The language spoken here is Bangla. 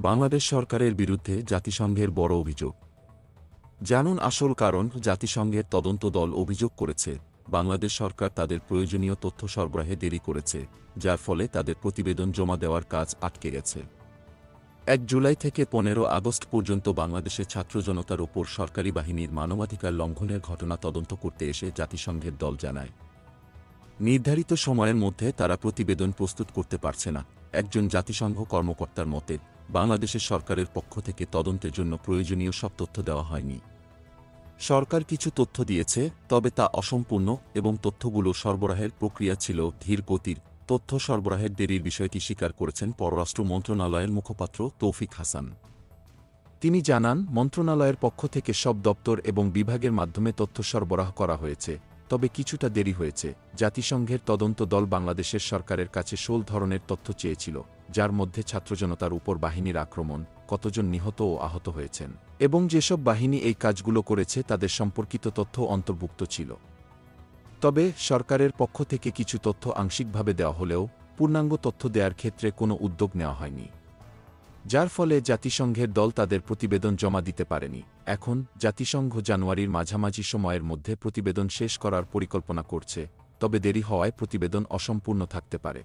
বাংলাদেশ সরকারের বিরুদ্ধে জাতিসংঘের বড় অভিযোগ। জানুন আসল কারণ। জাতিসংঘের তদন্ত দল অভিযোগ করেছে, বাংলাদেশ সরকার তাদের প্রয়োজনীয় তথ্য সরবরাহে দেরি করেছে, যার ফলে তাদের প্রতিবেদন জমা দেওয়ার কাজ আটকে গেছে। ১ জুলাই থেকে ১৫ আগস্ট পর্যন্ত বাংলাদেশের ছাত্র জনতার ওপর সরকারি বাহিনীর মানবাধিকার লঙ্ঘনের ঘটনা তদন্ত করতে এসে জাতিসংঘের দল জানায়, নির্ধারিত সময়ের মধ্যে তারা প্রতিবেদন প্রস্তুত করতে পারছে না। একজন জাতিসংঘ কর্মকর্তার মতে, বাংলাদেশের সরকারের পক্ষ থেকে তদন্তের জন্য প্রয়োজনীয় সব তথ্য দেওয়া হয়নি। সরকার কিছু তথ্য দিয়েছে, তবে তা অসম্পূর্ণ এবং তথ্যগুলো সরবরাহের প্রক্রিয়া ছিল ধীর গতির। তথ্য সরবরাহের দেরির বিষয়টি স্বীকার করেছেন পররাষ্ট্র মন্ত্রণালয়ের মুখপাত্র তৌফিক হাসান। তিনি জানান, মন্ত্রণালয়ের পক্ষ থেকে সব দপ্তর এবং বিভাগের মাধ্যমে তথ্য সরবরাহ করা হয়েছে, তবে কিছুটা দেরি হয়েছে। জাতিসংঘের তদন্ত দল বাংলাদেশের সরকারের কাছে ১৬ ধরনের তথ্য চেয়েছিল, যার মধ্যে ছাত্রজনতার উপর বাহিনীর আক্রমণ, কতজন নিহত ও আহত হয়েছেন, এবং যেসব বাহিনী এই কাজগুলো করেছে তাদের সম্পর্কিত তথ্য অন্তর্ভুক্ত ছিল। তবে সরকারের পক্ষ থেকে কিছু তথ্য আংশিকভাবে দেওয়া হলেও পূর্ণাঙ্গ তথ্য দেওয়ার ক্ষেত্রে কোনো উদ্যোগ নেওয়া হয়নি, যার ফলে জাতিসংঘের দল তাদের প্রতিবেদন জমা দিতে পারেনি। এখন জাতিসংঘ জানুয়ারির মাঝামাঝি সময়ের মধ্যে প্রতিবেদন শেষ করার পরিকল্পনা করছে, তবে দেরি হওয়ায় প্রতিবেদন অসম্পূর্ণ থাকতে পারে।